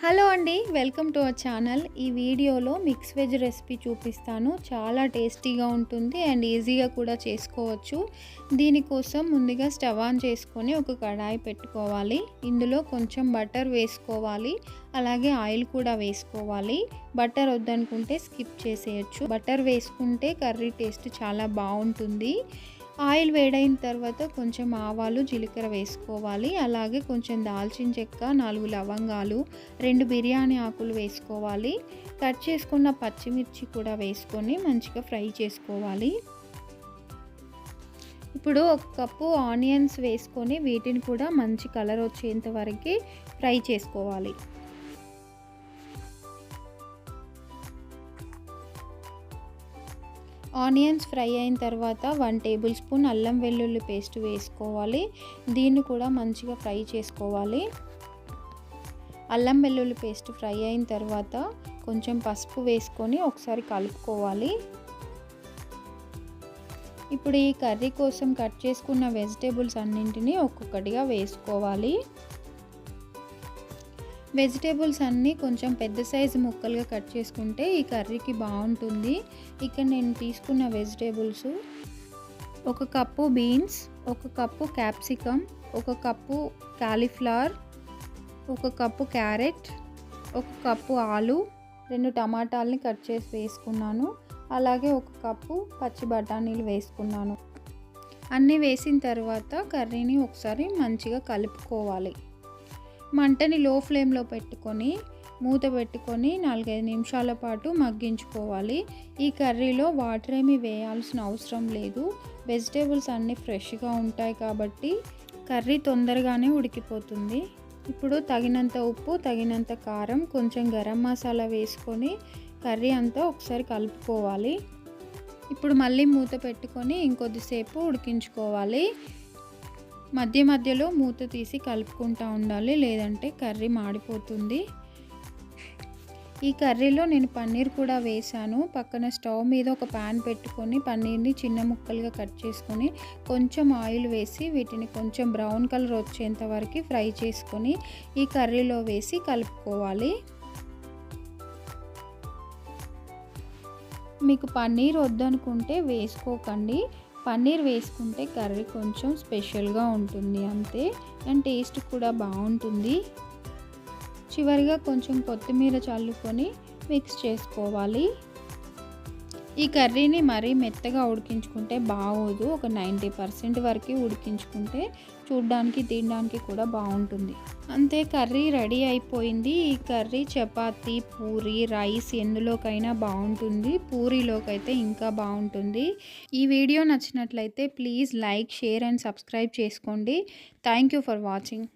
Hello అండి, welcome to our channel. ఈ వీడియోలో మిక్స్ వెజ్ రెసిపీ చూపిస్తాను. చాలా టేస్టీగా ఉంటుంది అండ్ ఈజీగా కూడా చేసుకోవచ్చు. దీనికోసం ముందుగా స్టవ్ ఆన్ చేసుకొని ఒక కడాయి పెట్టుకోవాలి. ఇందులో కొంచెం బటర్ వేసుకోవాలి, అలాగే ఆయిల్ కూడా వేసుకోవాలి. బటర్ వద్దనుకుంటే స్కిప్ చేసేయచ్చు. బటర్ వేసుకుంటే కర్రీ టేస్ట్ చాలా బాగుంటుంది. ఆయిల్ వేడైన తర్వాత కొంచెం ఆవాలు, జీలకర్ర వేసుకోవాలి. అలాగే కొంచెం దాల్చిన చెక్క, 4 లవంగాలు, 2 బిర్యానీ ఆకులు వేసుకోవాలి. కట్ చేసుకున్న పచ్చిమిర్చి కూడా వేసుకొని మంచిగా ఫ్రై చేసుకోవాలి. ఇప్పుడు 1 కప్పు ఆనియన్స్ వేసుకొని వీటిని కూడా మంచి కలర్ వచ్చేంత వరకు ఫ్రై చేసుకోవాలి. ఆనియన్స్ ఫ్రై అయిన తర్వాత 1 టేబుల్ స్పూన్ అల్లం వెల్లుల్లి పేస్ట్ వేసుకోవాలి. దీన్ని కూడా మంచిగా ఫ్రై చేసుకోవాలి. అల్లం వెల్లుల్లి పేస్ట్ ఫ్రై అయిన తర్వాత కొంచెం పసుపు వేసుకొని ఒకసారి కలుపుకోవాలి. ఇప్పుడు ఈ కర్రీ కోసం కట్ చేసుకున్న వెజిటేబుల్స్ అన్నింటినీ ఒక్కొక్కటిగా వేసుకోవాలి. వెజిటేబుల్స్ అన్నీ కొంచెం పెద్ద సైజు ముక్కలుగా కట్ చేసుకుంటే ఈ కర్రీకి బాగుంటుంది. ఇక్కడ నేను తీసుకున్న vegetables 1 cup beans, 1 cup capsicum, 1 cup cauliflower, 1 cup carrot, 1 cup ఆలు, 2 టమాటాలని కట్ చేసి వేసుకున్నాను. అలాగే 1 కప్పు పచ్చి బఠానీలు వేసుకున్నాను. అన్నీ వేసిన తర్వాత కర్రీని ఒకసారి మంచిగా కలుపుకోవాలి. మంటని లో ఫ్లేమ్లో పెట్టుకొని మూత పెట్టుకొని 4-5 నిమిషాల పాటు మగ్గించుకోవాలి. ఈ కర్రీలో వాటర్ ఏమీ వేయాల్సిన అవసరం లేదు. వెజిటేబుల్స్ అన్నీ ఫ్రెష్గా ఉంటాయి కాబట్టి కర్రీ తొందరగానే ఉడికిపోతుంది. ఇప్పుడు తగినంత ఉప్పు, తగినంత కారం, కొంచెం గరం మసాలా వేసుకొని కర్రీ అంతా ఒకసారి కలుపుకోవాలి. ఇప్పుడు మళ్ళీ మూత పెట్టుకొని ఇంకొద్దిసేపు ఉడికించుకోవాలి. మధ్య మధ్యలో మూత తీసి కలుపుకుంటూ ఉండాలి, లేదంటే కర్రీ మాడిపోతుంది. ఈ కర్రీలో నేను పన్నీర్ కూడా వేసాను. పక్కన స్టవ్ మీద ఒక ప్యాన్ పెట్టుకొని పన్నీర్ని చిన్న ముక్కలుగా కట్ చేసుకొని కొంచెం ఆయిల్ వేసి వీటిని కొంచెం బ్రౌన్ కలర్ వచ్చేంత వరకు ఫ్రై చేసుకొని ఈ కర్రీలో వేసి కలుపుకోవాలి. మీకు పన్నీర్ వద్దనుకుంటే వేసుకోకండి. పన్నీర్ వేసుకుంటే కర్రీ కొంచెం స్పెషల్గా ఉంటుంది అంతే, అండ్ టేస్ట్ కూడా బాగుంటుంది. చివరిగా కొంచెం కొత్తిమీర చల్లుకొని మిక్స్ చేసుకోవాలి. ఈ కర్రీని మరీ మెత్తగా ఉడికించుకుంటే బాగోదు. ఒక 90% వరకు ఉడికించుకుంటే చూడ్డానికి, తినడానికి కూడా బాగుంటుంది. అంతే, కర్రీ రెడీ అయిపోయింది. ఈ కర్రీ చపాతీ, పూరి, రైస్ ఎందులోకైనా బాగుంటుంది. పూరీలోకైతే ఇంకా బాగుంటుంది. ఈ వీడియో నచ్చినట్లయితే please like, share and subscribe చేసుకోండి. Thank you for watching.